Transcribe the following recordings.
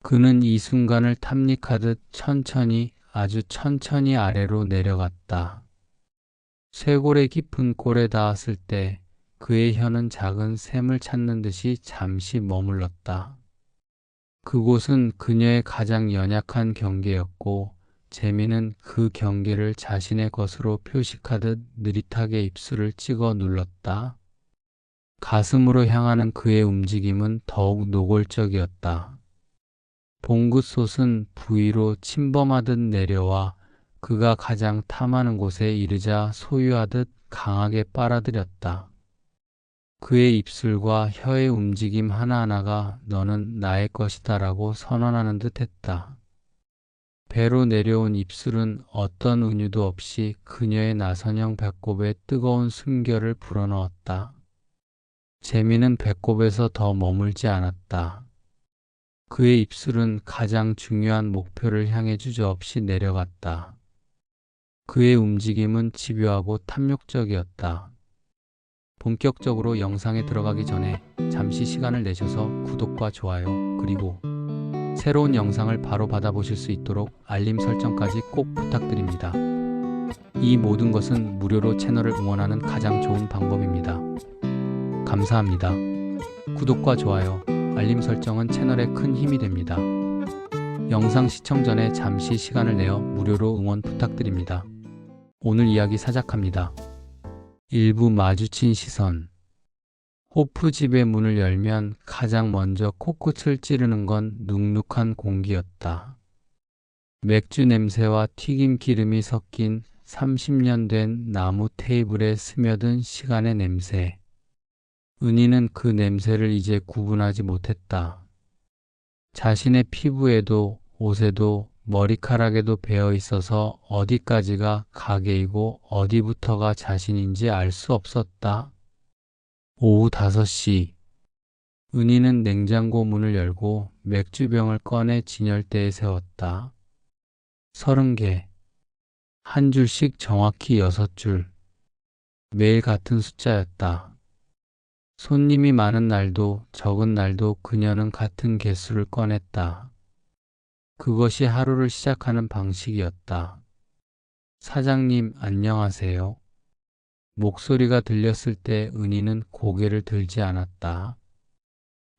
그는 이 순간을 탐닉하듯 천천히, 아주 천천히 아래로 내려갔다. 쇄골의 깊은 골에 닿았을 때 그의 혀는 작은 샘을 찾는 듯이 잠시 머물렀다. 그곳은 그녀의 가장 연약한 경계였고, 재미는 그 경계를 자신의 것으로 표식하듯 느릿하게 입술을 찍어 눌렀다. 가슴으로 향하는 그의 움직임은 더욱 노골적이었다. 봉긋솥은 부위로 침범하듯 내려와 그가 가장 탐하는 곳에 이르자 소유하듯 강하게 빨아들였다. 그의 입술과 혀의 움직임 하나하나가 너는 나의 것이다라고 선언하는 듯 했다. 배로 내려온 입술은 어떤 은유도 없이 그녀의 나선형 배꼽에 뜨거운 숨결을 불어넣었다. 재미는 배꼽에서 더 머물지 않았다. 그의 입술은 가장 중요한 목표를 향해 주저없이 내려갔다. 그의 움직임은 집요하고 탐욕적이었다. 본격적으로 영상에 들어가기 전에 잠시 시간을 내셔서 구독과 좋아요, 그리고 새로운 영상을 바로 받아보실 수 있도록 알림 설정까지 꼭 부탁드립니다. 이 모든 것은 무료로 채널을 응원하는 가장 좋은 방법입니다. 감사합니다. 구독과 좋아요, 알림 설정은 채널에 큰 힘이 됩니다. 영상 시청 전에 잠시 시간을 내어 무료로 응원 부탁드립니다. 오늘 이야기 시작합니다. 일부 마주친 시선. 호프집의 문을 열면 가장 먼저 코끝을 찌르는 건 눅눅한 공기였다. 맥주 냄새와 튀김 기름이 섞인 30년 된 나무 테이블에 스며든 시간의 냄새. 은희는 그 냄새를 이제 구분하지 못했다. 자신의 피부에도 옷에도 머리카락에도 배어 있어서 어디까지가 가게이고 어디부터가 자신인지 알 수 없었다. 오후 5시. 은희는 냉장고 문을 열고 맥주병을 꺼내 진열대에 세웠다. 30개. 한 줄씩 정확히 6줄. 매일 같은 숫자였다. 손님이 많은 날도 적은 날도 그녀는 같은 개수를 꺼냈다. 그것이 하루를 시작하는 방식이었다. 사장님, 안녕하세요. 목소리가 들렸을 때 은희는 고개를 들지 않았다.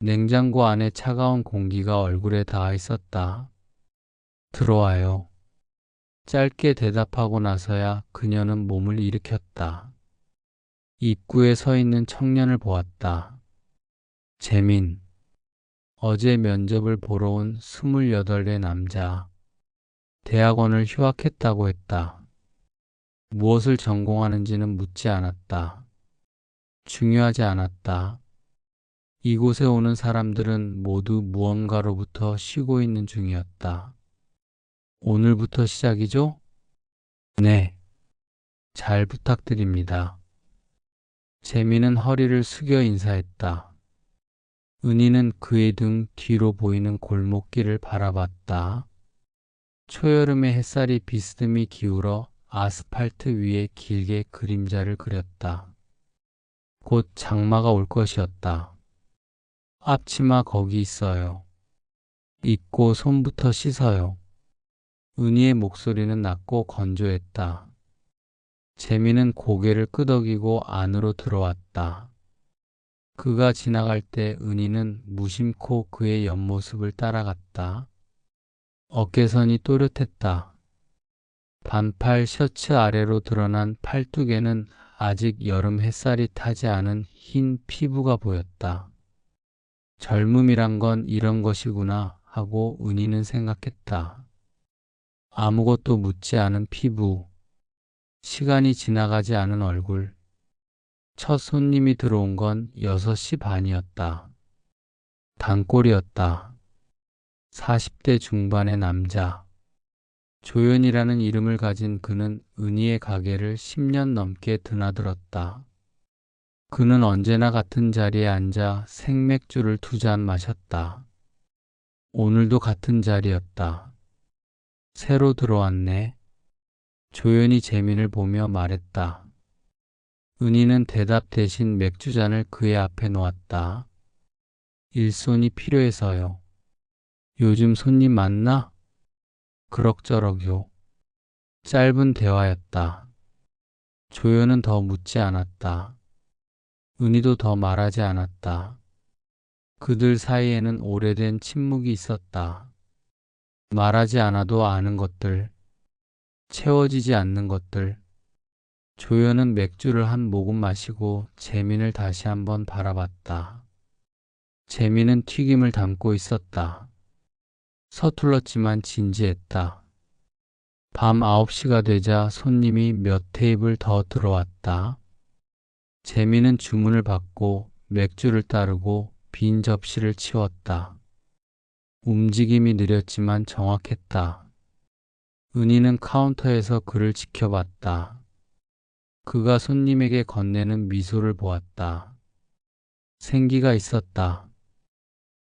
냉장고 안에 차가운 공기가 얼굴에 닿아 있었다. 들어와요. 짧게 대답하고 나서야 그녀는 몸을 일으켰다. 입구에 서 있는 청년을 보았다. 재민. 어제 면접을 보러 온 28의 남자. 대학원을 휴학했다고 했다. 무엇을 전공하는지는 묻지 않았다. 중요하지 않았다. 이곳에 오는 사람들은 모두 무언가로부터 쉬고 있는 중이었다. 오늘부터 시작이죠? 네. 잘 부탁드립니다. 재미는 허리를 숙여 인사했다. 은희는 그의 등 뒤로 보이는 골목길을 바라봤다. 초여름의 햇살이 비스듬히 기울어 아스팔트 위에 길게 그림자를 그렸다. 곧 장마가 올 것이었다. 앞치마 거기 있어요. 입고 손부터 씻어요. 은희의 목소리는 낮고 건조했다. 재미는 고개를 끄덕이고 안으로 들어왔다. 그가 지나갈 때 은희는 무심코 그의 옆모습을 따라갔다. 어깨선이 또렷했다. 반팔 셔츠 아래로 드러난 팔뚝에는 아직 여름 햇살이 타지 않은 흰 피부가 보였다. 젊음이란 건 이런 것이구나 하고 은희는 생각했다. 아무것도 묻지 않은 피부, 시간이 지나가지 않은 얼굴. 첫 손님이 들어온 건 6시 반이었다. 단골이었다. 40대 중반의 남자. 조연이라는 이름을 가진 그는 은희의 가게를 10년 넘게 드나들었다. 그는 언제나 같은 자리에 앉아 생맥주를 2잔 마셨다. 오늘도 같은 자리였다. 새로 들어왔네. 조연이 재민을 보며 말했다. 은희는 대답 대신 맥주잔을 그의 앞에 놓았다. 일손이 필요해서요. 요즘 손님 많나? 그럭저럭요. 짧은 대화였다. 조연은 더 묻지 않았다. 은희도 더 말하지 않았다. 그들 사이에는 오래된 침묵이 있었다. 말하지 않아도 아는 것들, 채워지지 않는 것들. 조연은 맥주를 한 모금 마시고 재민을 다시 한번 바라봤다. 재민은 튀김을 담고 있었다. 서툴렀지만 진지했다. 밤 9시가 되자 손님이 몇 테이블 더 들어왔다. 재민은 주문을 받고 맥주를 따르고 빈 접시를 치웠다. 움직임이 느렸지만 정확했다. 은희는 카운터에서 그를 지켜봤다. 그가 손님에게 건네는 미소를 보았다. 생기가 있었다.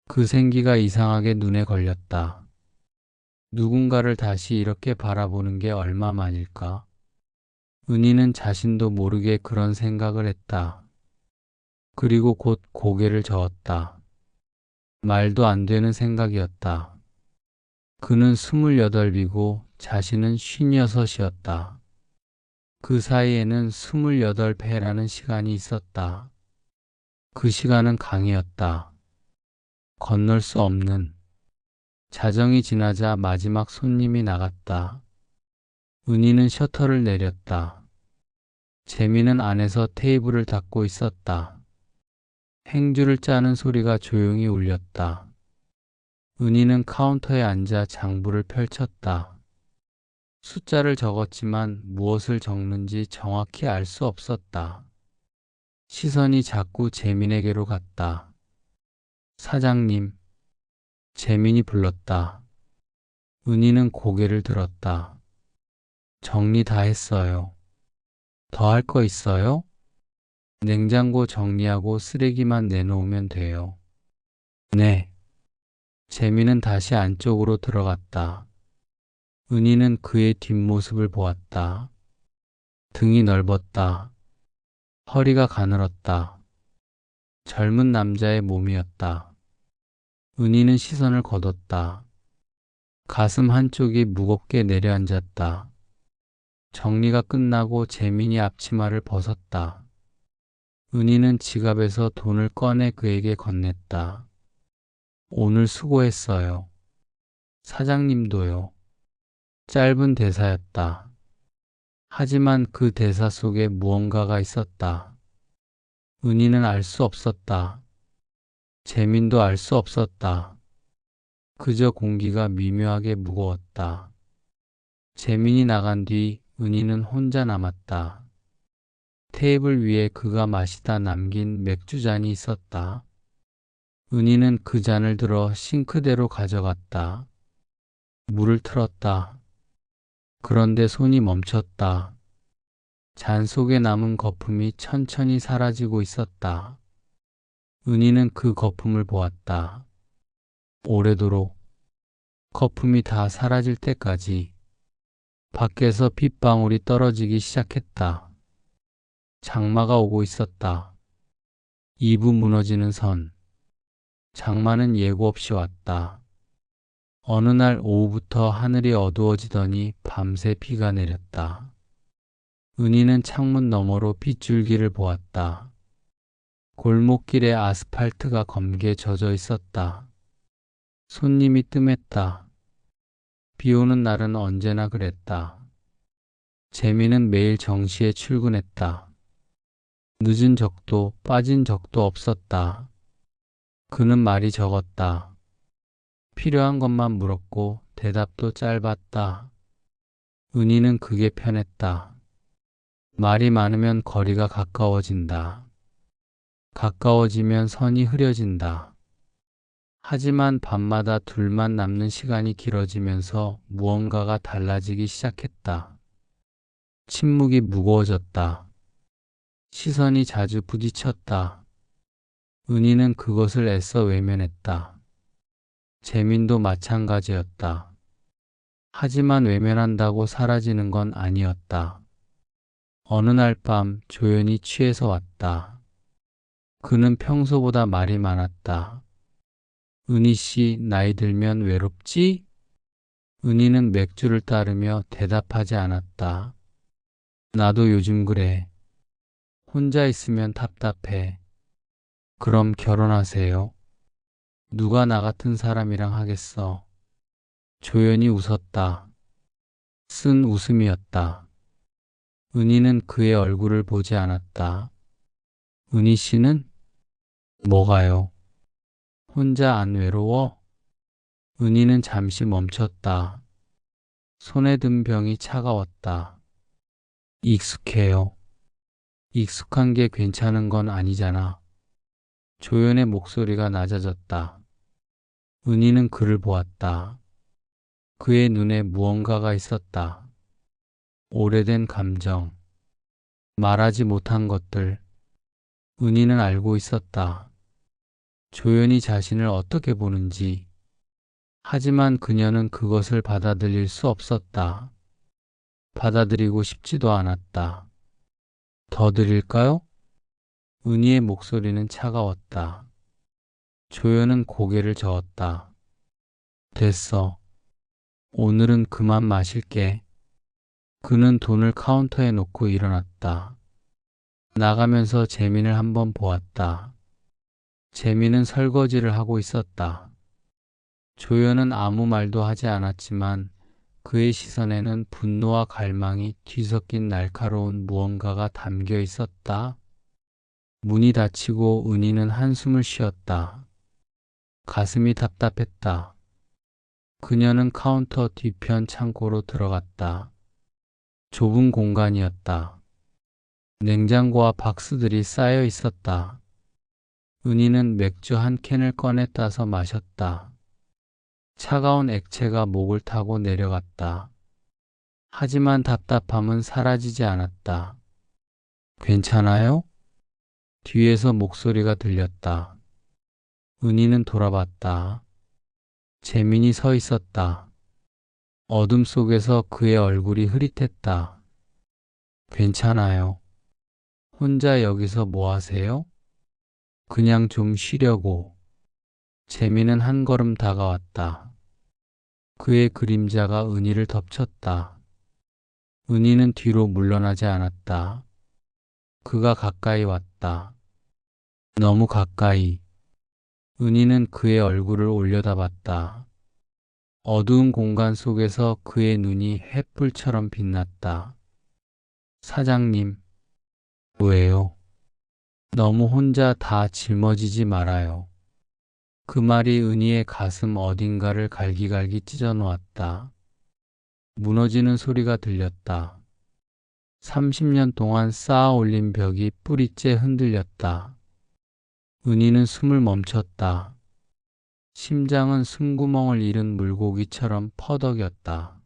그 생기가 이상하게 눈에 걸렸다. 누군가를 다시 이렇게 바라보는 게 얼마만일까? 은희는 자신도 모르게 그런 생각을 했다. 그리고 곧 고개를 저었다. 말도 안 되는 생각이었다. 그는 28이고 자신은 56이었다. 그 사이에는 28배라는 시간이 있었다. 그 시간은 강이었다. 건널 수 없는. 자정이 지나자 마지막 손님이 나갔다. 은희는 셔터를 내렸다. 재민은 안에서 테이블을 닦고 있었다. 행주를 짜는 소리가 조용히 울렸다. 은희는 카운터에 앉아 장부를 펼쳤다. 숫자를 적었지만 무엇을 적는지 정확히 알 수 없었다. 시선이 자꾸 재민에게로 갔다. 사장님, 재민이 불렀다. 은희는 고개를 들었다. 정리 다 했어요. 더 할 거 있어요? 냉장고 정리하고 쓰레기만 내놓으면 돼요. 네. 재민은 다시 안쪽으로 들어갔다. 은희는 그의 뒷모습을 보았다. 등이 넓었다. 허리가 가늘었다. 젊은 남자의 몸이었다. 은희는 시선을 거뒀다. 가슴 한쪽이 무겁게 내려앉았다. 정리가 끝나고 재민이 앞치마를 벗었다. 은희는 지갑에서 돈을 꺼내 그에게 건넸다. 오늘 수고했어요. 사장님도요. 짧은 대사였다. 하지만 그 대사 속에 무언가가 있었다. 은희는 알 수 없었다. 재민도 알 수 없었다. 그저 공기가 미묘하게 무거웠다. 재민이 나간 뒤 은희는 혼자 남았다. 테이블 위에 그가 마시다 남긴 맥주잔이 있었다. 은희는 그 잔을 들어 싱크대로 가져갔다. 물을 틀었다. 그런데 손이 멈췄다. 잔 속에 남은 거품이 천천히 사라지고 있었다. 은희는 그 거품을 보았다. 오래도록 거품이 다 사라질 때까지. 밖에서 빗방울이 떨어지기 시작했다. 장마가 오고 있었다. 2부 무너지는 선. 장마는 예고 없이 왔다. 어느 날 오후부터 하늘이 어두워지더니 밤새 비가 내렸다. 은희는 창문 너머로 빗줄기를 보았다. 골목길에 아스팔트가 검게 젖어 있었다. 손님이 뜸했다. 비 오는 날은 언제나 그랬다. 재민은 매일 정시에 출근했다. 늦은 적도 빠진 적도 없었다. 그는 말이 적었다. 필요한 것만 물었고 대답도 짧았다. 은희는 그게 편했다. 말이 많으면 거리가 가까워진다. 가까워지면 선이 흐려진다. 하지만 밤마다 둘만 남는 시간이 길어지면서 무언가가 달라지기 시작했다. 침묵이 무거워졌다. 시선이 자주 부딪혔다. 은희는 그것을 애써 외면했다. 재민도 마찬가지였다. 하지만 외면한다고 사라지는 건 아니었다. 어느 날 밤 조연이 취해서 왔다. 그는 평소보다 말이 많았다. 은희 씨, 나이 들면 외롭지? 은희는 맥주를 따르며 대답하지 않았다. 나도 요즘 그래. 혼자 있으면 답답해. 그럼 결혼하세요. 누가 나 같은 사람이랑 하겠어. 조연이 웃었다. 쓴 웃음이었다. 은희는 그의 얼굴을 보지 않았다. 은희 씨는? 뭐가요? 혼자 안 외로워? 은희는 잠시 멈췄다. 손에 든 병이 차가웠다. 익숙해요. 익숙한 게 괜찮은 건 아니잖아. 조연의 목소리가 낮아졌다. 은희는 그를 보았다. 그의 눈에 무언가가 있었다. 오래된 감정, 말하지 못한 것들. 은희는 알고 있었다. 조연이 자신을 어떻게 보는지. 하지만 그녀는 그것을 받아들일 수 없었다. 받아들이고 싶지도 않았다. 더 드릴까요? 은희의 목소리는 차가웠다. 조연은 고개를 저었다. 됐어. 오늘은 그만 마실게. 그는 돈을 카운터에 놓고 일어났다. 나가면서 재민을 한번 보았다. 재민은 설거지를 하고 있었다. 조연은 아무 말도 하지 않았지만 그의 시선에는 분노와 갈망이 뒤섞인 날카로운 무언가가 담겨 있었다. 문이 닫히고 은희는 한숨을 쉬었다. 가슴이 답답했다. 그녀는 카운터 뒤편 창고로 들어갔다. 좁은 공간이었다. 냉장고와 박스들이 쌓여 있었다. 은희는 맥주 한 캔을 꺼내 따서 마셨다. 차가운 액체가 목을 타고 내려갔다. 하지만 답답함은 사라지지 않았다. 괜찮아요? 뒤에서 목소리가 들렸다. 은희는 돌아봤다. 재민이 서 있었다. 어둠 속에서 그의 얼굴이 흐릿했다. 괜찮아요. 혼자 여기서 뭐 하세요? 그냥 좀 쉬려고. 재민은 한 걸음 다가왔다. 그의 그림자가 은희를 덮쳤다. 은희는 뒤로 물러나지 않았다. 그가 가까이 왔다. 너무 가까이. 은희는 그의 얼굴을 올려다봤다. 어두운 공간 속에서 그의 눈이 햇불처럼 빛났다. 사장님, 왜요? 너무 혼자 다 짊어지지 말아요. 그 말이 은희의 가슴 어딘가를 갈기갈기 찢어 놓았다. 무너지는 소리가 들렸다. 30년 동안 쌓아 올린 벽이 뿌리째 흔들렸다. 은희는 숨을 멈췄다. 심장은 숨구멍을 잃은 물고기처럼 퍼덕였다.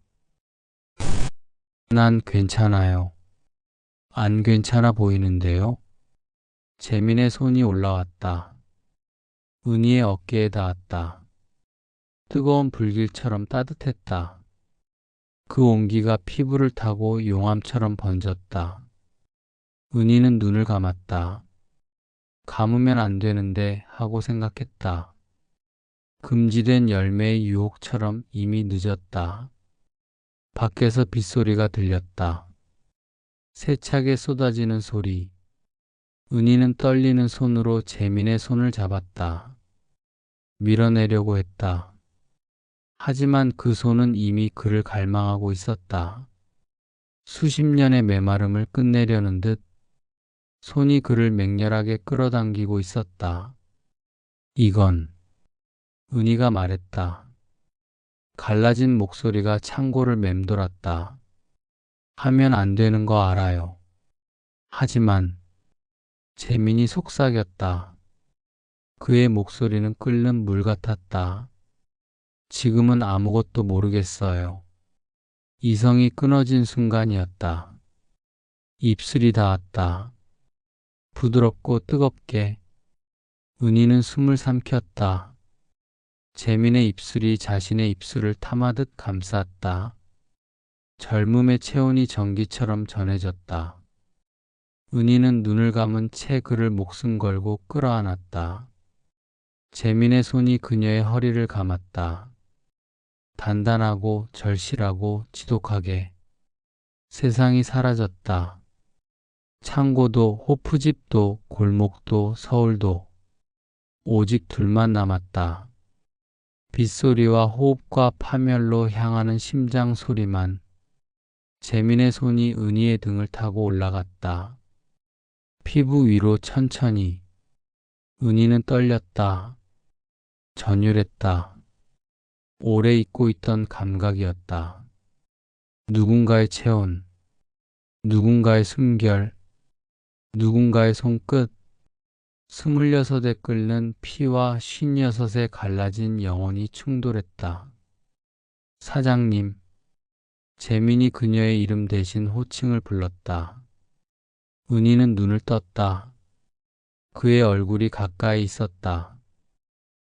난 괜찮아요. 안 괜찮아 보이는데요? 재민의 손이 올라왔다. 은희의 어깨에 닿았다. 뜨거운 불길처럼 따뜻했다. 그 온기가 피부를 타고 용암처럼 번졌다. 은희는 눈을 감았다. 감으면 안 되는데 하고 생각했다. 금지된 열매의 유혹처럼 이미 늦었다. 밖에서 빗소리가 들렸다. 세차게 쏟아지는 소리. 은희는 떨리는 손으로 재민의 손을 잡았다. 밀어내려고 했다. 하지만 그 손은 이미 그를 갈망하고 있었다. 수십 년의 메마름을 끝내려는 듯 손이 그를 맹렬하게 끌어당기고 있었다. 이건 은희가 말했다. 갈라진 목소리가 창고를 맴돌았다. 하면 안 되는 거 알아요. 하지만 재민이 속삭였다. 그의 목소리는 끓는 물 같았다. 지금은 아무것도 모르겠어요. 이성이 끊어진 순간이었다. 입술이 닿았다. 부드럽고 뜨겁게. 은희는 숨을 삼켰다. 재민의 입술이 자신의 입술을 탐하듯 감쌌다. 젊음의 체온이 전기처럼 전해졌다. 은희는 눈을 감은 채 그를 목숨 걸고 끌어안았다. 재민의 손이 그녀의 허리를 감았다. 단단하고 절실하고 지독하게. 세상이 사라졌다. 창고도 호프집도 골목도 서울도 오직 둘만 남았다. 빗소리와 호흡과 파멸로 향하는 심장 소리만. 재민의 손이 은희의 등을 타고 올라갔다. 피부 위로 천천히. 은희는 떨렸다. 전율했다. 오래 잊고 있던 감각이었다. 누군가의 체온, 누군가의 숨결, 누군가의 손끝, 26에 끓는 피와 56에 갈라진 영혼이 충돌했다. 사장님, 재민이 그녀의 이름 대신 호칭을 불렀다. 은희는 눈을 떴다. 그의 얼굴이 가까이 있었다.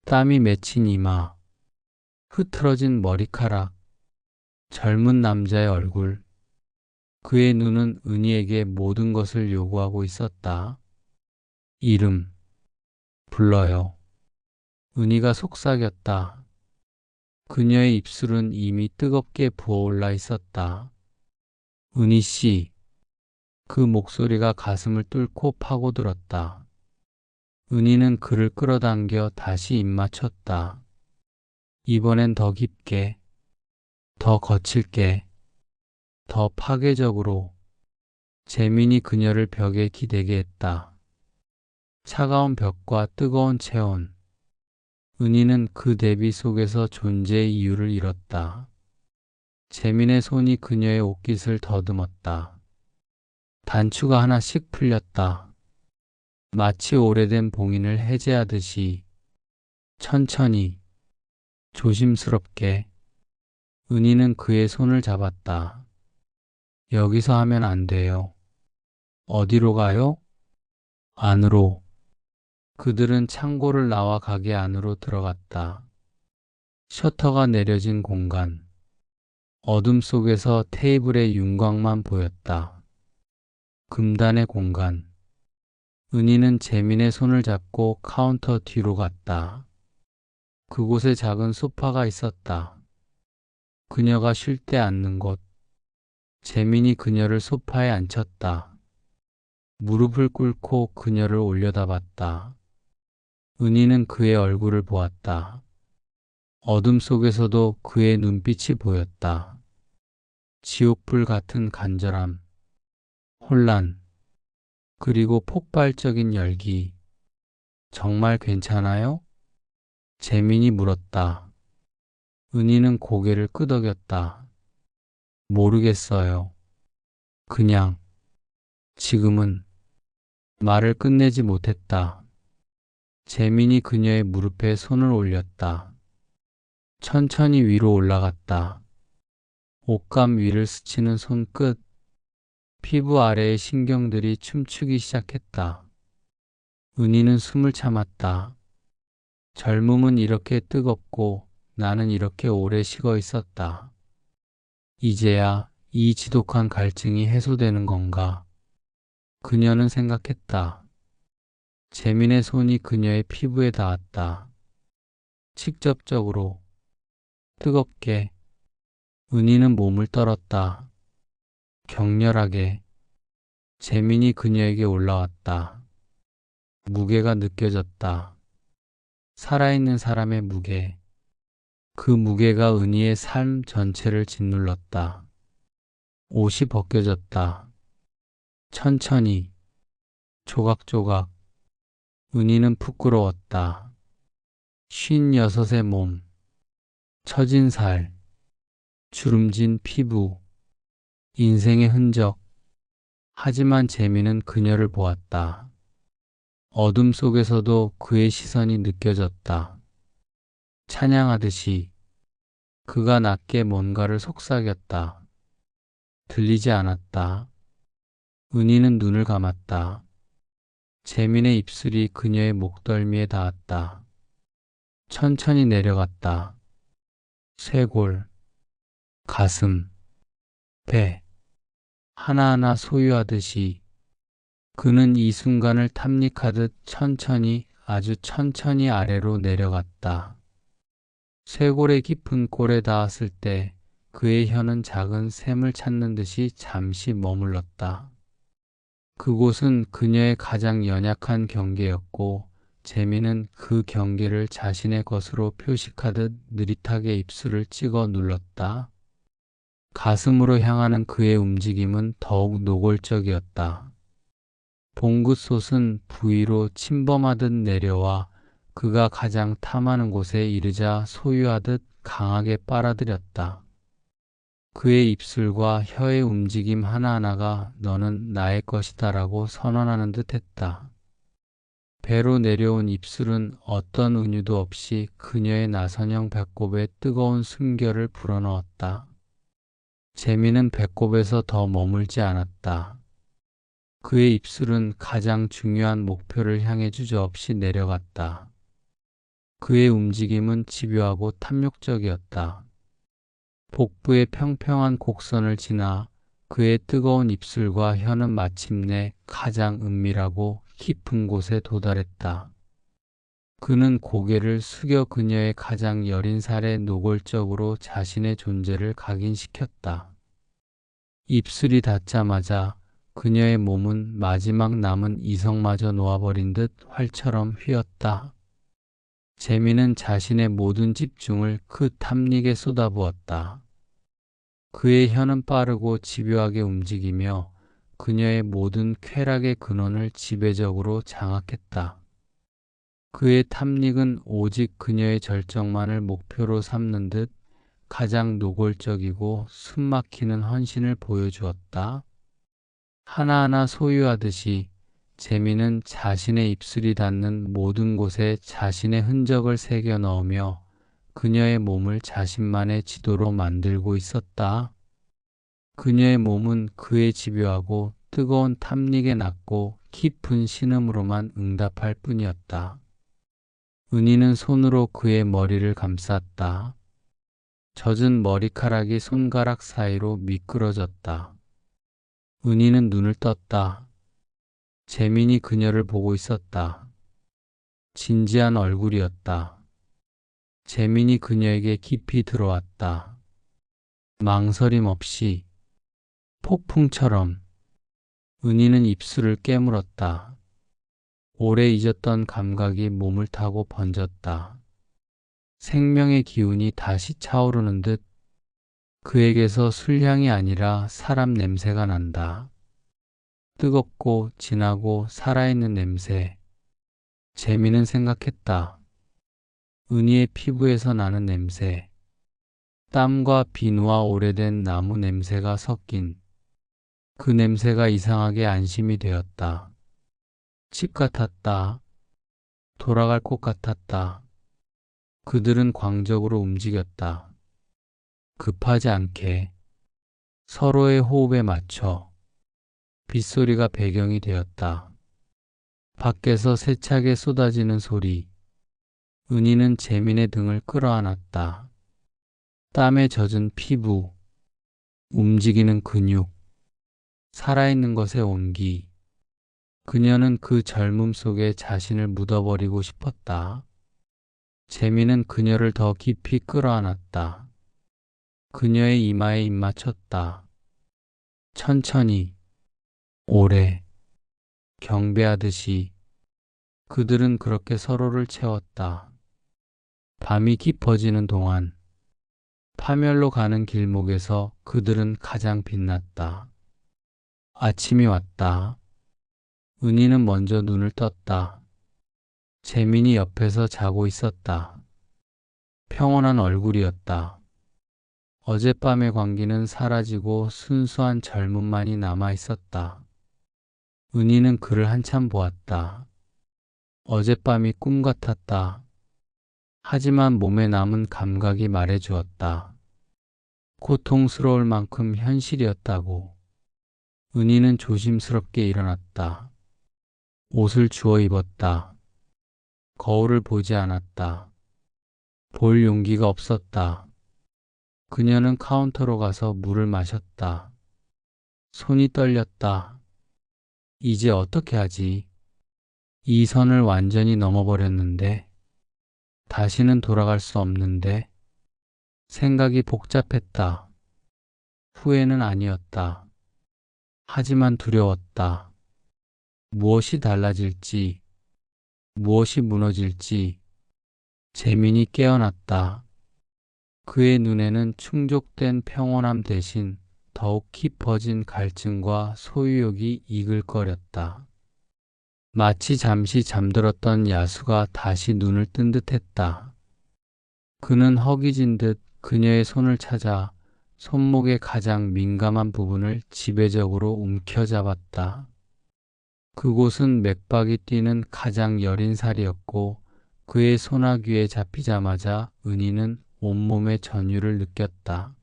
땀이 맺힌 이마, 흐트러진 머리카락, 젊은 남자의 얼굴. 그의 눈은 은희에게 모든 것을 요구하고 있었다. 이름, 불러요. 은희가 속삭였다. 그녀의 입술은 이미 뜨겁게 부어올라 있었다. 은희 씨, 그 목소리가 가슴을 뚫고 파고들었다. 은희는 그를 끌어당겨 다시 입 맞췄다. 이번엔 더 깊게, 더 거칠게, 더 파괴적으로. 재민이 그녀를 벽에 기대게 했다. 차가운 벽과 뜨거운 체온. 은희는 그 대비 속에서 존재의 이유를 잃었다. 재민의 손이 그녀의 옷깃을 더듬었다. 단추가 하나씩 풀렸다. 마치 오래된 봉인을 해제하듯이. 천천히, 조심스럽게. 은희는 그의 손을 잡았다. 여기서 하면 안 돼요. 어디로 가요? 안으로. 그들은 창고를 나와 가게 안으로 들어갔다. 셔터가 내려진 공간. 어둠 속에서 테이블의 윤곽만 보였다. 금단의 공간. 은희는 재민의 손을 잡고 카운터 뒤로 갔다. 그곳에 작은 소파가 있었다. 그녀가 쉴 때 앉는 곳. 재민이 그녀를 소파에 앉혔다. 무릎을 꿇고 그녀를 올려다봤다. 은희는 그의 얼굴을 보았다. 어둠 속에서도 그의 눈빛이 보였다. 지옥불 같은 간절함, 혼란, 그리고 폭발적인 열기. 정말 괜찮아요? 재민이 물었다. 은희는 고개를 끄덕였다. 모르겠어요. 그냥, 지금은. 말을 끝내지 못했다. 재민이 그녀의 무릎에 손을 올렸다. 천천히 위로 올라갔다. 옷감 위를 스치는 손끝, 피부 아래의 신경들이 춤추기 시작했다. 은희는 숨을 참았다. 젊음은 이렇게 뜨겁고 나는 이렇게 오래 식어 있었다. 이제야 이 지독한 갈증이 해소되는 건가? 그녀는 생각했다. 재민의 손이 그녀의 피부에 닿았다. 직접적으로, 뜨겁게. 은희는 몸을 떨었다. 격렬하게. 재민이 그녀에게 올라왔다. 무게가 느껴졌다. 살아있는 사람의 무게. 그 무게가 은희의 삶 전체를 짓눌렀다. 옷이 벗겨졌다. 천천히, 조각조각. 은희는 부끄러웠다. 56의 몸, 처진 살, 주름진 피부, 인생의 흔적. 하지만 재민은 그녀를 보았다. 어둠 속에서도 그의 시선이 느껴졌다. 찬양하듯이. 그가 낮게 뭔가를 속삭였다. 들리지 않았다. 은희는 눈을 감았다. 재민의 입술이 그녀의 목덜미에 닿았다. 천천히 내려갔다. 쇄골, 가슴, 배. 하나하나 소유하듯이. 그는 이 순간을 탐닉하듯 천천히 아주 천천히 아래로 내려갔다. 쇄골의 깊은 골에 닿았을 때 그의 혀는 작은 샘을 찾는 듯이 잠시 머물렀다. 그곳은 그녀의 가장 연약한 경계였고 재미는 그 경계를 자신의 것으로 표식하듯 느릿하게 입술을 찍어 눌렀다. 가슴으로 향하는 그의 움직임은 더욱 노골적이었다. 봉긋솥은 부위로 침범하듯 내려와 그가 가장 탐하는 곳에 이르자 소유하듯 강하게 빨아들였다. 그의 입술과 혀의 움직임 하나하나가 너는 나의 것이다라고 선언하는 듯 했다. 배로 내려온 입술은 어떤 은유도 없이 그녀의 나선형 배꼽에 뜨거운 숨결을 불어넣었다. 재미는 배꼽에서 더 머물지 않았다. 그의 입술은 가장 중요한 목표를 향해 주저없이 내려갔다. 그의 움직임은 집요하고 탐욕적이었다. 복부의 평평한 곡선을 지나 그의 뜨거운 입술과 혀는 마침내 가장 은밀하고 깊은 곳에 도달했다. 그는 고개를 숙여 그녀의 가장 여린 살에 노골적으로 자신의 존재를 각인시켰다. 입술이 닿자마자 그녀의 몸은 마지막 남은 이성마저 놓아버린 듯 활처럼 휘었다. 재미는 자신의 모든 집중을 그 탐닉에 쏟아부었다. 그의 혀는 빠르고 집요하게 움직이며 그녀의 모든 쾌락의 근원을 지배적으로 장악했다. 그의 탐닉은 오직 그녀의 절정만을 목표로 삼는 듯 가장 노골적이고 숨막히는 헌신을 보여주었다. 하나하나 소유하듯이 재미는 자신의 입술이 닿는 모든 곳에 자신의 흔적을 새겨 넣으며 그녀의 몸을 자신만의 지도로 만들고 있었다. 그녀의 몸은 그의 집요하고 뜨거운 탐닉에 낮고 깊은 신음으로만 응답할 뿐이었다. 은희는 손으로 그의 머리를 감쌌다. 젖은 머리카락이 손가락 사이로 미끄러졌다. 은희는 눈을 떴다. 재민이 그녀를 보고 있었다. 진지한 얼굴이었다. 재민이 그녀에게 깊이 들어왔다. 망설임 없이 폭풍처럼. 은희는 입술을 깨물었다. 오래 잊었던 감각이 몸을 타고 번졌다. 생명의 기운이 다시 차오르는 듯 그에게서 술향이 아니라 사람 냄새가 난다. 뜨겁고 진하고 살아있는 냄새. 재미는 생각했다. 은희의 피부에서 나는 냄새. 땀과 비누와 오래된 나무 냄새가 섞인 그 냄새가 이상하게 안심이 되었다. 집 같았다. 돌아갈 곳 같았다. 그들은 광적으로 움직였다. 급하지 않게 서로의 호흡에 맞춰 빗소리가 배경이 되었다. 밖에서 세차게 쏟아지는 소리. 은희는 재민의 등을 끌어안았다. 땀에 젖은 피부, 움직이는 근육, 살아있는 것의 온기. 그녀는 그 젊음 속에 자신을 묻어버리고 싶었다. 재민은 그녀를 더 깊이 끌어안았다. 그녀의 이마에 입맞췄다. 천천히, 오래, 경배하듯이 그들은 그렇게 서로를 채웠다. 밤이 깊어지는 동안 파멸로 가는 길목에서 그들은 가장 빛났다. 아침이 왔다. 은희는 먼저 눈을 떴다. 재민이 옆에서 자고 있었다. 평온한 얼굴이었다. 어젯밤의 광기는 사라지고 순수한 젊음만이 남아 있었다. 은희는 그를 한참 보았다. 어젯밤이 꿈 같았다. 하지만 몸에 남은 감각이 말해주었다. 고통스러울 만큼 현실이었다고. 은희는 조심스럽게 일어났다. 옷을 주워 입었다. 거울을 보지 않았다. 볼 용기가 없었다. 그녀는 카운터로 가서 물을 마셨다. 손이 떨렸다. 이제 어떻게 하지? 이 선을 완전히 넘어버렸는데, 다시는 돌아갈 수 없는데, 생각이 복잡했다. 후회는 아니었다. 하지만 두려웠다. 무엇이 달라질지, 무엇이 무너질지. 재민이 깨어났다. 그의 눈에는 충족된 평온함 대신 더욱 깊어진 갈증과 소유욕이 이글거렸다. 마치 잠시 잠들었던 야수가 다시 눈을 뜬 듯했다. 그는 허기진 듯 그녀의 손을 찾아 손목의 가장 민감한 부분을 지배적으로 움켜잡았다. 그곳은 맥박이 뛰는 가장 여린 살이었고 그의 손아귀에 잡히자마자 은희는 온몸의 전율을 느꼈다.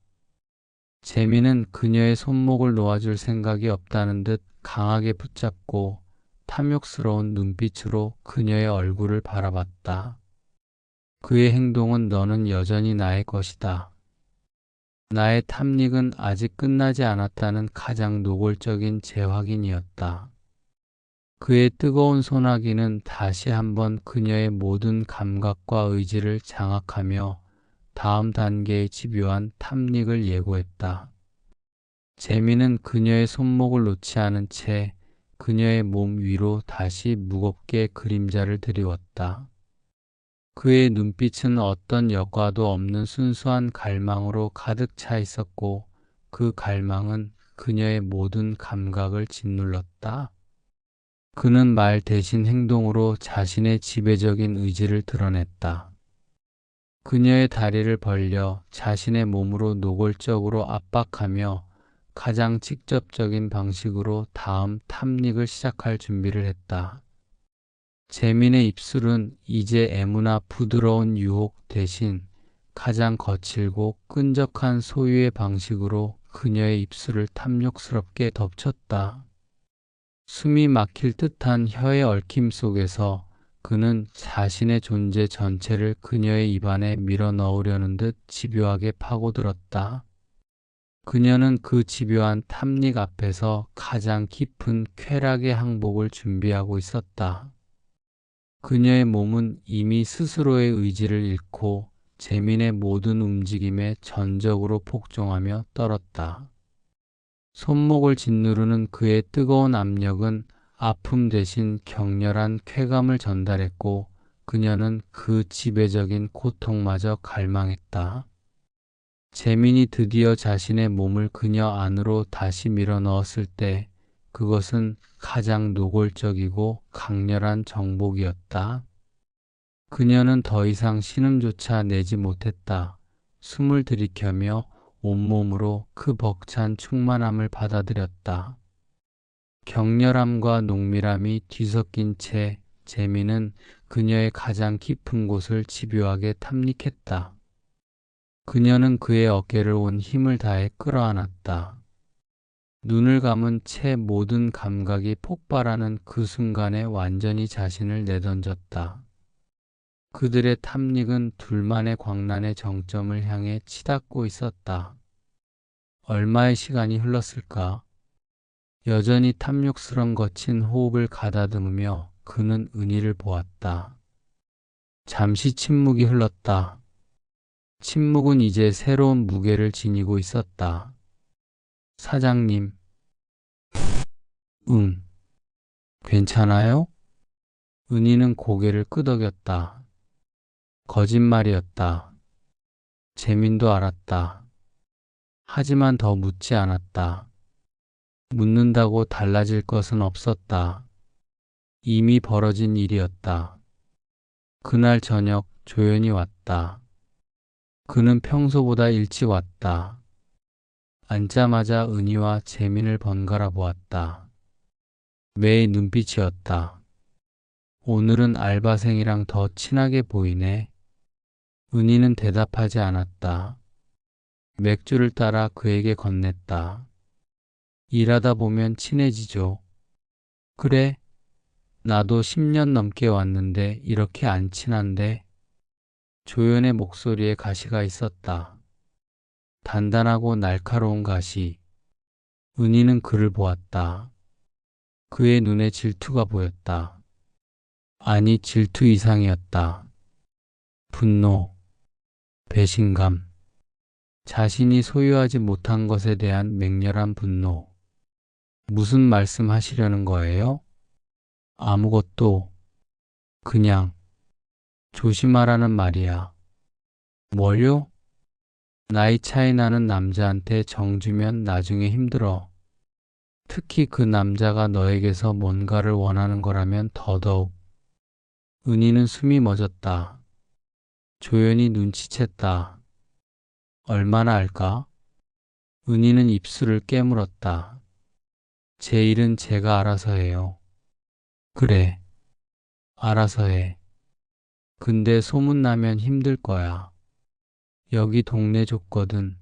재민은 그녀의 손목을 놓아줄 생각이 없다는 듯 강하게 붙잡고 탐욕스러운 눈빛으로 그녀의 얼굴을 바라봤다. 그의 행동은 너는 여전히 나의 것이다. 나의 탐닉은 아직 끝나지 않았다는 가장 노골적인 재확인이었다. 그의 뜨거운 소나기는 다시 한번 그녀의 모든 감각과 의지를 장악하며 다음 단계의 집요한 탐닉을 예고했다. 재민은 그녀의 손목을 놓지 않은 채 그녀의 몸 위로 다시 무겁게 그림자를 드리웠다. 그의 눈빛은 어떤 여과도 없는 순수한 갈망으로 가득 차 있었고 그 갈망은 그녀의 모든 감각을 짓눌렀다. 그는 말 대신 행동으로 자신의 지배적인 의지를 드러냈다. 그녀의 다리를 벌려 자신의 몸으로 노골적으로 압박하며 가장 직접적인 방식으로 다음 탐닉을 시작할 준비를 했다. 재민의 입술은 이제 애무나 부드러운 유혹 대신 가장 거칠고 끈적한 소유의 방식으로 그녀의 입술을 탐욕스럽게 덮쳤다. 숨이 막힐 듯한 혀의 얽힘 속에서 그는 자신의 존재 전체를 그녀의 입안에 밀어 넣으려는 듯 집요하게 파고들었다. 그녀는 그 집요한 탐닉 앞에서 가장 깊은 쾌락의 항복을 준비하고 있었다. 그녀의 몸은 이미 스스로의 의지를 잃고 재민의 모든 움직임에 전적으로 복종하며 떨었다. 손목을 짓누르는 그의 뜨거운 압력은 아픔 대신 격렬한 쾌감을 전달했고 그녀는 그 지배적인 고통마저 갈망했다. 재민이 드디어 자신의 몸을 그녀 안으로 다시 밀어 넣었을 때 그것은 가장 노골적이고 강렬한 정복이었다. 그녀는 더 이상 신음조차 내지 못했다. 숨을 들이켜며 온몸으로 그 벅찬 충만함을 받아들였다. 격렬함과 농밀함이 뒤섞인 채 재민은 그녀의 가장 깊은 곳을 집요하게 탐닉했다. 그녀는 그의 어깨를 온 힘을 다해 끌어안았다. 눈을 감은 채 모든 감각이 폭발하는 그 순간에 완전히 자신을 내던졌다. 그들의 탐닉은 둘만의 광란의 정점을 향해 치닫고 있었다. 얼마의 시간이 흘렀을까? 여전히 탐욕스런 거친 호흡을 가다듬으며 그는 은희를 보았다. 잠시 침묵이 흘렀다. 침묵은 이제 새로운 무게를 지니고 있었다. 사장님. 응. 괜찮아요? 은희는 고개를 끄덕였다. 거짓말이었다. 재민도 알았다. 하지만 더 묻지 않았다. 묻는다고 달라질 것은 없었다. 이미 벌어진 일이었다. 그날 저녁 조연이 왔다. 그는 평소보다 일찍 왔다. 앉자마자 은희와 재민을 번갈아 보았다. 매의 눈빛이었다. 오늘은 알바생이랑 더 친하게 보이네. 은희는 대답하지 않았다. 맥주를 따라 그에게 건넸다. 일하다 보면 친해지죠. 그래, 나도 10년 넘게 왔는데 이렇게 안 친한데. 조연의 목소리에 가시가 있었다. 단단하고 날카로운 가시. 은희는 그를 보았다. 그의 눈에 질투가 보였다. 아니, 질투 이상이었다. 분노, 배신감, 자신이 소유하지 못한 것에 대한 맹렬한 분노. 무슨 말씀 하시려는 거예요? 아무것도. 그냥 조심하라는 말이야. 뭘요? 나이 차이 나는 남자한테 정 주면 나중에 힘들어. 특히 그 남자가 너에게서 뭔가를 원하는 거라면 더더욱. 은희는 숨이 멎었다. 조연이 눈치챘다. 얼마나 알까? 은희는 입술을 깨물었다. 제 일은 제가 알아서 해요. 그래, 알아서 해. 근데 소문나면 힘들 거야. 여기 동네 좁거든.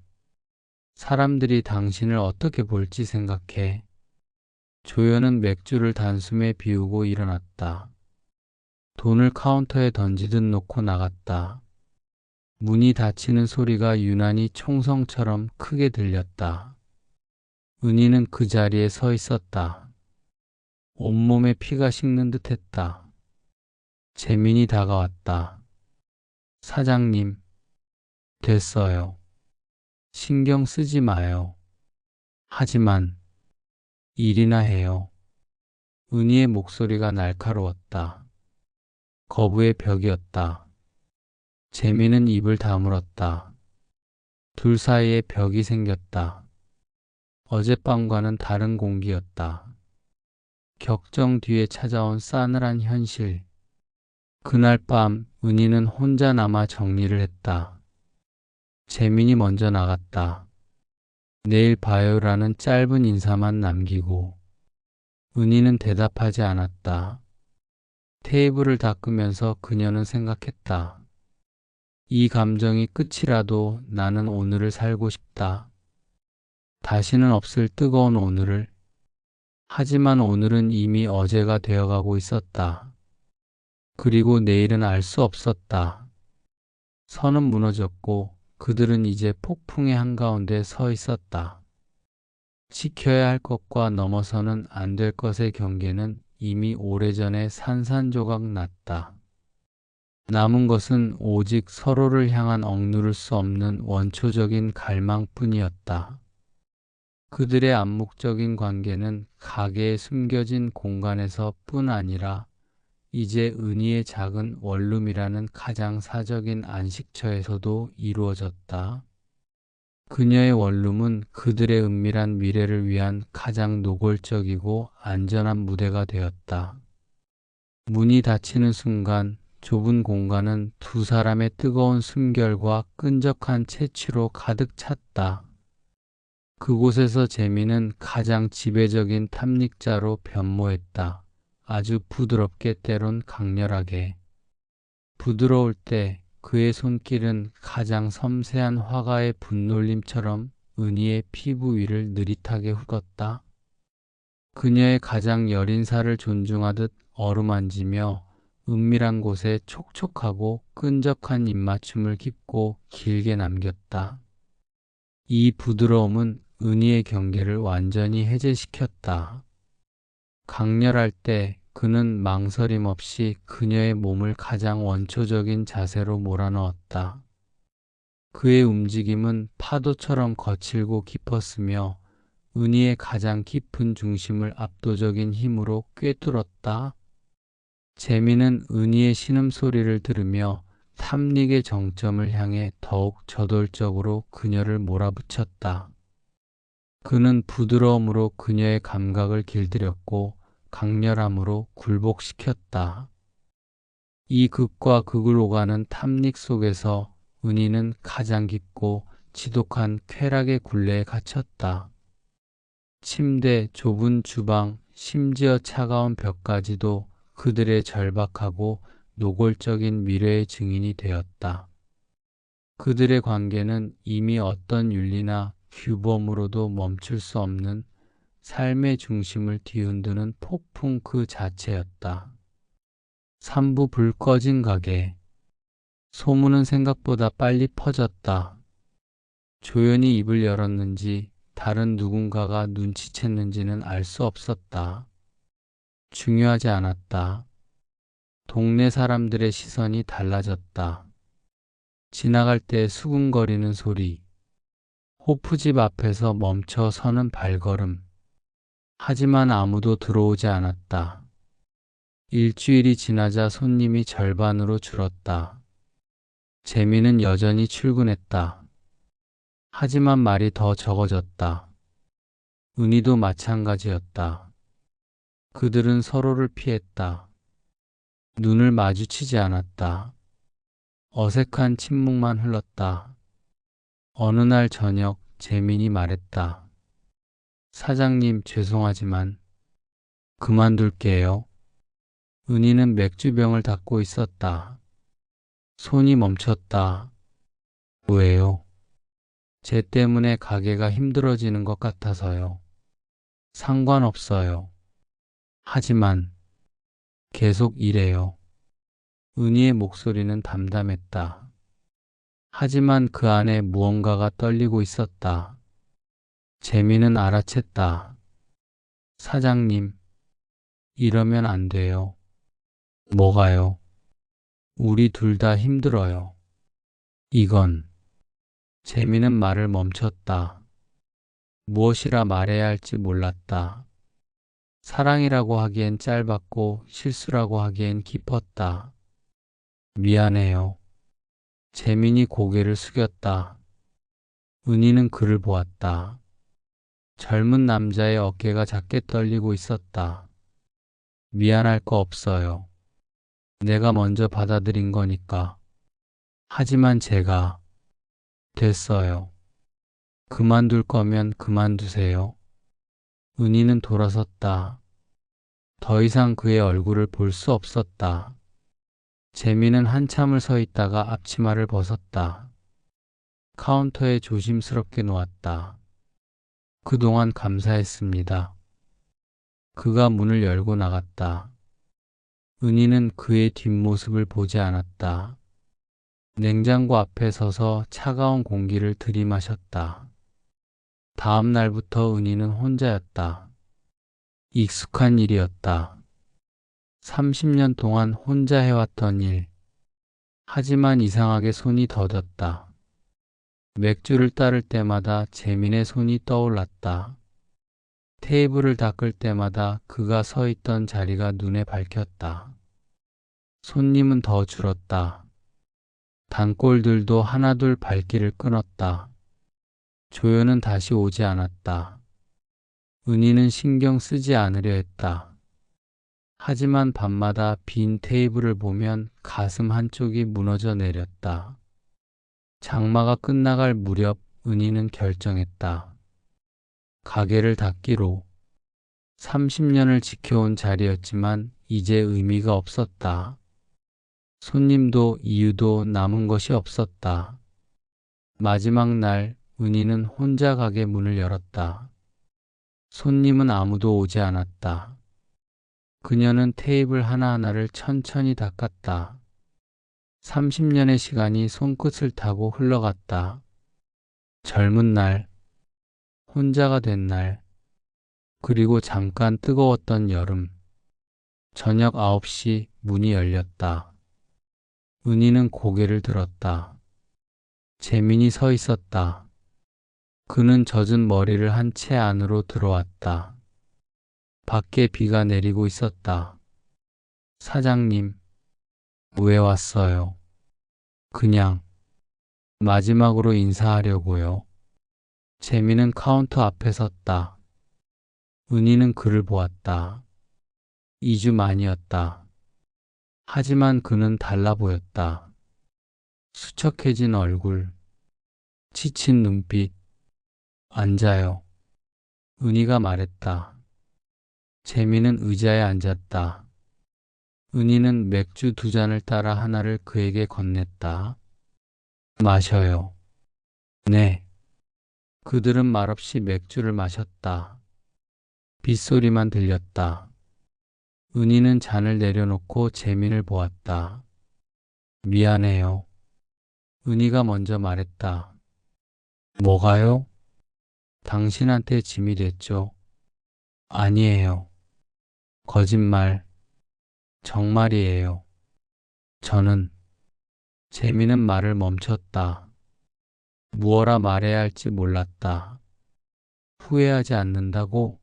사람들이 당신을 어떻게 볼지 생각해. 조연은 맥주를 단숨에 비우고 일어났다. 돈을 카운터에 던지듯 놓고 나갔다. 문이 닫히는 소리가 유난히 총성처럼 크게 들렸다. 은희는 그 자리에 서 있었다. 온몸에 피가 식는 듯 했다. 재민이 다가왔다. 사장님, 됐어요. 신경 쓰지 마요. 하지만 일이나 해요. 은희의 목소리가 날카로웠다. 거부의 벽이었다. 재민은 입을 다물었다. 둘 사이에 벽이 생겼다. 어젯밤과는 다른 공기였다. 격정 뒤에 찾아온 싸늘한 현실. 그날 밤 은희는 혼자 남아 정리를 했다. 재민이 먼저 나갔다. 내일 봐요라는 짧은 인사만 남기고 은희는 대답하지 않았다. 테이블을 닦으면서 그녀는 생각했다. 이 감정이 끝이라도 나는 오늘을 살고 싶다. 다시는 없을 뜨거운 오늘을. 하지만 오늘은 이미 어제가 되어가고 있었다. 그리고 내일은 알 수 없었다. 선은 무너졌고 그들은 이제 폭풍의 한가운데 서 있었다. 지켜야 할 것과 넘어서는 안 될 것의 경계는 이미 오래전에 산산조각 났다. 남은 것은 오직 서로를 향한 억누를 수 없는 원초적인 갈망뿐이었다. 그들의 암묵적인 관계는 가게에 숨겨진 공간에서 뿐 아니라 이제 은희의 작은 원룸이라는 가장 사적인 안식처에서도 이루어졌다. 그녀의 원룸은 그들의 은밀한 미래를 위한 가장 노골적이고 안전한 무대가 되었다. 문이 닫히는 순간 좁은 공간은 두 사람의 뜨거운 숨결과 끈적한 채취로 가득 찼다. 그곳에서 재미는 가장 지배적인 탐닉자로 변모했다. 아주 부드럽게 때론 강렬하게. 부드러울 때 그의 손길은 가장 섬세한 화가의 분놀림처럼 은희의 피부 위를 느릿하게 훑었다. 그녀의 가장 여린 살을 존중하듯 어루만지며 은밀한 곳에 촉촉하고 끈적한 입맞춤을 깊고 길게 남겼다. 이 부드러움은 은희의 경계를 완전히 해제시켰다. 강렬할 때 그는 망설임 없이 그녀의 몸을 가장 원초적인 자세로 몰아넣었다. 그의 움직임은 파도처럼 거칠고 깊었으며 은희의 가장 깊은 중심을 압도적인 힘으로 꿰뚫었다. 재미는 은희의 신음소리를 들으며 탐닉의 정점을 향해 더욱 저돌적으로 그녀를 몰아붙였다. 그는 부드러움으로 그녀의 감각을 길들였고 강렬함으로 굴복시켰다. 이 극과 극을 오가는 탐닉 속에서 은희는 가장 깊고 지독한 쾌락의 굴레에 갇혔다. 침대, 좁은 주방, 심지어 차가운 벽까지도 그들의 절박하고 노골적인 미래의 증인이 되었다. 그들의 관계는 이미 어떤 윤리나 규범으로도 멈출 수 없는 삶의 중심을 뒤흔드는 폭풍 그 자체였다. 3부 불 꺼진 가게. 소문은 생각보다 빨리 퍼졌다. 조연이 입을 열었는지 다른 누군가가 눈치챘는지는 알 수 없었다. 중요하지 않았다. 동네 사람들의 시선이 달라졌다. 지나갈 때 수근거리는 소리, 호프집 앞에서 멈춰 서는 발걸음. 하지만 아무도 들어오지 않았다. 일주일이 지나자 손님이 절반으로 줄었다. 재미는 여전히 출근했다. 하지만 말이 더 적어졌다. 은희도 마찬가지였다. 그들은 서로를 피했다. 눈을 마주치지 않았다. 어색한 침묵만 흘렀다. 어느 날 저녁 재민이 말했다. 사장님, 죄송하지만 그만둘게요. 은희는 맥주병을 닫고 있었다. 손이 멈췄다. 왜요? 쟤 때문에 가게가 힘들어지는 것 같아서요. 상관없어요. 하지만 계속 일해요. 은희의 목소리는 담담했다. 하지만 그 안에 무언가가 떨리고 있었다. 재미는 알아챘다. 사장님, 이러면 안 돼요. 뭐가요? 우리 둘 다 힘들어요. 이건. 재미는 말을 멈췄다. 무엇이라 말해야 할지 몰랐다. 사랑이라고 하기엔 짧았고 실수라고 하기엔 깊었다. 미안해요. 재민이 고개를 숙였다. 은희는 그를 보았다. 젊은 남자의 어깨가 작게 떨리고 있었다. 미안할 거 없어요. 내가 먼저 받아들인 거니까. 하지만 제가 됐어요. 그만둘 거면 그만두세요. 은희는 돌아섰다. 더 이상 그의 얼굴을 볼 수 없었다. 재미는 한참을 서 있다가 앞치마를 벗었다. 카운터에 조심스럽게 놓았다. 그동안 감사했습니다. 그가 문을 열고 나갔다. 은희는 그의 뒷모습을 보지 않았다. 냉장고 앞에 서서 차가운 공기를 들이마셨다. 다음 날부터 은희는 혼자였다. 익숙한 일이었다. 30년 동안 혼자 해왔던 일. 하지만 이상하게 손이 더뎠다. 맥주를 따를 때마다 재민의 손이 떠올랐다. 테이블을 닦을 때마다 그가 서 있던 자리가 눈에 밝혔다. 손님은 더 줄었다. 단골들도 하나둘 발길을 끊었다. 조연은 다시 오지 않았다. 은희는 신경 쓰지 않으려 했다. 하지만 밤마다 빈 테이블을 보면 가슴 한쪽이 무너져 내렸다. 장마가 끝나갈 무렵 은희는 결정했다. 가게를 닫기로. 30년을 지켜온 자리였지만 이제 의미가 없었다. 손님도 이유도 남은 것이 없었다. 마지막 날 은희는 혼자 가게 문을 열었다. 손님은 아무도 오지 않았다. 그녀는 테이블 하나하나를 천천히 닦았다. 30년의 시간이 손끝을 타고 흘러갔다. 젊은 날, 혼자가 된 날, 그리고 잠깐 뜨거웠던 여름. 저녁 9시 문이 열렸다. 은희는 고개를 들었다. 재민이 서 있었다. 그는 젖은 머리를 한 채 안으로 들어왔다. 밖에 비가 내리고 있었다. 사장님, 왜 왔어요? 그냥 마지막으로 인사하려고요. 재민은 카운터 앞에 섰다. 은희는 그를 보았다. 2주 만이었다. 하지만 그는 달라 보였다. 수척해진 얼굴, 지친 눈빛. 앉아요. 은희가 말했다. 재민은 의자에 앉았다. 은희는 맥주 2잔을 따라 하나를 그에게 건넸다. 마셔요. 네. 그들은 말없이 맥주를 마셨다. 빗소리만 들렸다. 은희는 잔을 내려놓고 재민을 보았다. 미안해요. 은희가 먼저 말했다. 뭐가요? 당신한테 짐이 됐죠? 아니에요. 거짓말. 정말이에요. 저는 재미는 말을 멈췄다. 무어라 말해야 할지 몰랐다. 후회하지 않는다고?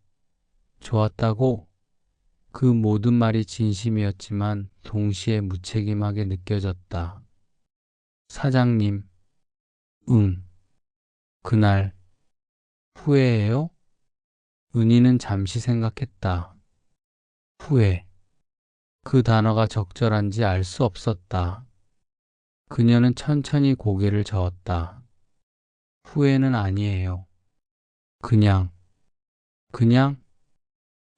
좋았다고? 그 모든 말이 진심이었지만 동시에 무책임하게 느껴졌다. 사장님, 응, 그날 후회해요? 은희는 잠시 생각했다. 후회. 그 단어가 적절한지 알 수 없었다. 그녀는 천천히 고개를 저었다. 후회는 아니에요. 그냥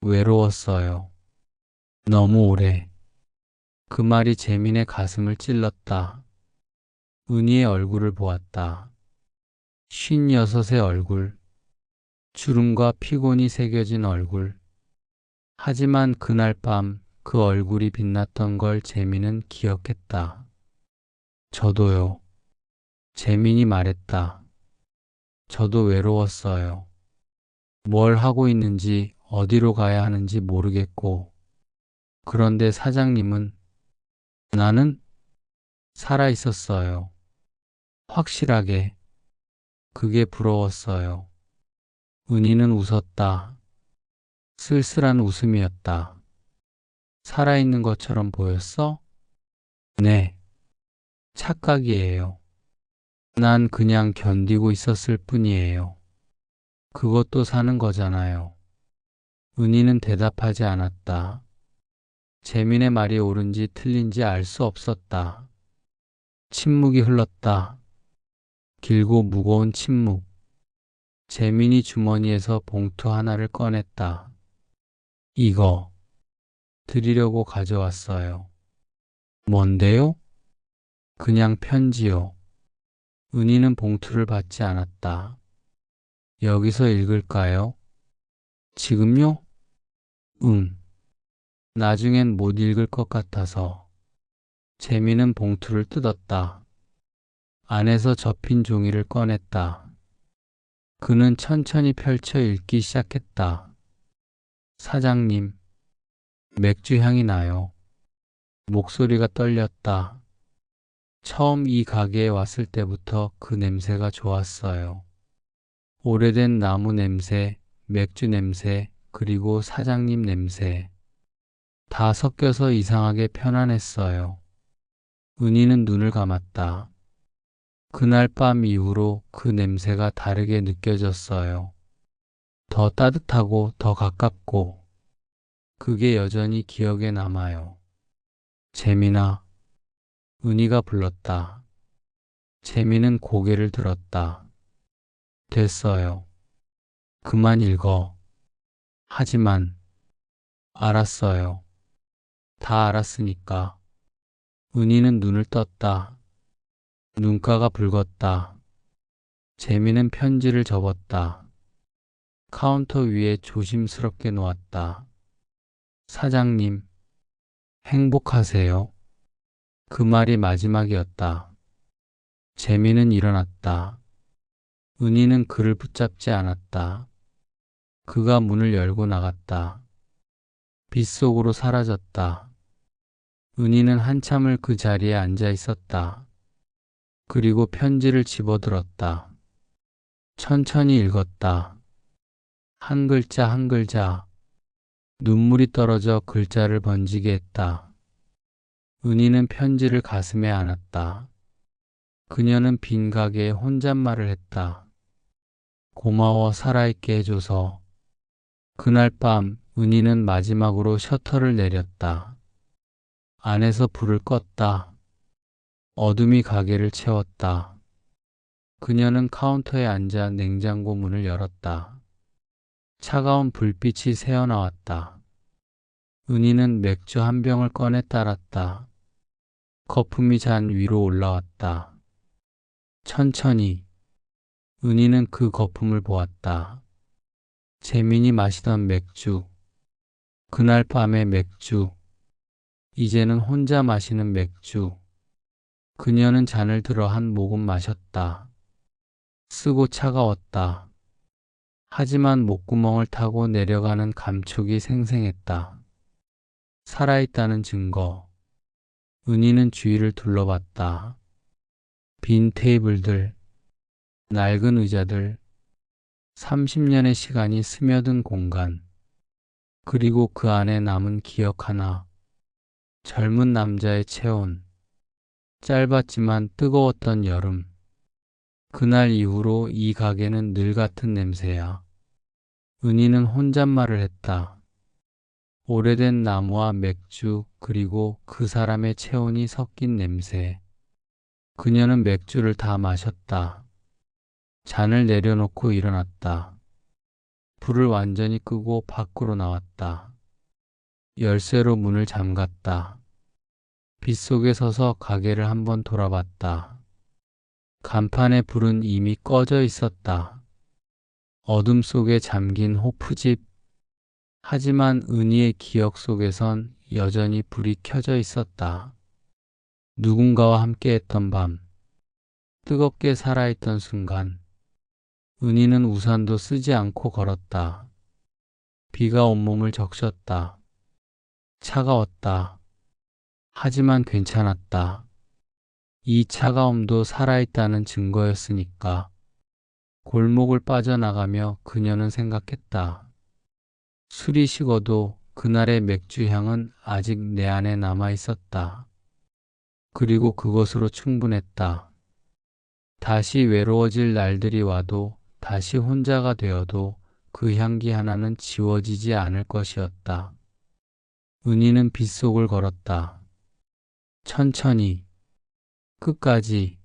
외로웠어요. 너무 오래. 그 말이 재민의 가슴을 찔렀다. 은희의 얼굴을 보았다. 56의 얼굴. 주름과 피곤이 새겨진 얼굴. 하지만 그날 밤 그 얼굴이 빛났던 걸 재민은 기억했다. 저도요. 재민이 말했다. 저도 외로웠어요. 뭘 하고 있는지 어디로 가야 하는지 모르겠고. 그런데 사장님은 나는 살아 있었어요. 확실하게. 그게 부러웠어요. 은희는 웃었다. 쓸쓸한 웃음이었다. 살아있는 것처럼 보였어? 네, 착각이에요. 난 그냥 견디고 있었을 뿐이에요. 그것도 사는 거잖아요. 은희는 대답하지 않았다. 재민의 말이 옳은지 틀린지 알 수 없었다. 침묵이 흘렀다. 길고 무거운 침묵. 재민이 주머니에서 봉투 하나를 꺼냈다. 이거 드리려고 가져왔어요. 뭔데요? 그냥 편지요. 은희는 봉투를 받지 않았다. 여기서 읽을까요? 지금요? 응. 나중엔 못 읽을 것 같아서. 재민은 봉투를 뜯었다. 안에서 접힌 종이를 꺼냈다. 그는 천천히 펼쳐 읽기 시작했다. 사장님, 맥주 향이 나요. 목소리가 떨렸다. 처음 이 가게에 왔을 때부터 그 냄새가 좋았어요. 오래된 나무 냄새, 맥주 냄새, 그리고 사장님 냄새. 다 섞여서 이상하게 편안했어요. 은희는 눈을 감았다. 그날 밤 이후로 그 냄새가 다르게 느껴졌어요. 더 따뜻하고 더 가깝고. 그게 여전히 기억에 남아요. 재민아, 은희가 불렀다. 재민은 고개를 들었다. 됐어요. 그만 읽어. 하지만, 알았어요. 다 알았으니까. 은희는 눈을 떴다. 눈가가 붉었다. 재민은 편지를 접었다. 카운터 위에 조심스럽게 놓았다. 사장님, 행복하세요. 그 말이 마지막이었다. 재민은 일어났다. 은희는 그를 붙잡지 않았다. 그가 문을 열고 나갔다. 빗속으로 사라졌다. 은희는 한참을 그 자리에 앉아 있었다. 그리고 편지를 집어들었다. 천천히 읽었다. 한 글자 한 글자. 눈물이 떨어져 글자를 번지게 했다. 은희는 편지를 가슴에 안았다. 그녀는 빈 가게에 혼잣말을 했다. 고마워 살아있게 해줘서. 그날 밤 은희는 마지막으로 셔터를 내렸다. 안에서 불을 껐다. 어둠이 가게를 채웠다. 그녀는 카운터에 앉아 냉장고 문을 열었다. 차가운 불빛이 새어나왔다. 은희는 맥주 한 병을 꺼내 따랐다. 거품이 잔 위로 올라왔다. 천천히 은희는 그 거품을 보았다. 재민이 마시던 맥주. 그날 밤의 맥주. 이제는 혼자 마시는 맥주. 그녀는 잔을 들어 한 모금 마셨다. 쓰고 차가웠다. 하지만 목구멍을 타고 내려가는 감촉이 생생했다. 살아있다는 증거. 은희는 주위를 둘러봤다. 빈 테이블들, 낡은 의자들, 30년의 시간이 스며든 공간, 그리고 그 안에 남은 기억 하나. 젊은 남자의 체온, 짧았지만 뜨거웠던 여름. 그날 이후로 이 가게는 늘 같은 냄새야. 은희는 혼잣말을 했다. 오래된 나무와 맥주, 그리고 그 사람의 체온이 섞인 냄새. 그녀는 맥주를 다 마셨다. 잔을 내려놓고 일어났다. 불을 완전히 끄고 밖으로 나왔다. 열쇠로 문을 잠갔다. 빛 속에 서서 가게를 한번 돌아봤다. 간판의 불은 이미 꺼져 있었다. 어둠 속에 잠긴 호프집. 하지만 은희의 기억 속에선 여전히 불이 켜져 있었다. 누군가와 함께했던 밤, 뜨겁게 살아있던 순간, 은희는 우산도 쓰지 않고 걸었다. 비가 온몸을 적셨다. 차가웠다. 하지만 괜찮았다. 이 차가움도 살아있다는 증거였으니까. 골목을 빠져나가며 그녀는 생각했다. 술이 식어도 그날의 맥주 향은 아직 내 안에 남아 있었다. 그리고 그것으로 충분했다. 다시 외로워질 날들이 와도, 다시 혼자가 되어도 그 향기 하나는 지워지지 않을 것이었다. 은희는 빗속을 걸었다. 천천히, 끝까지.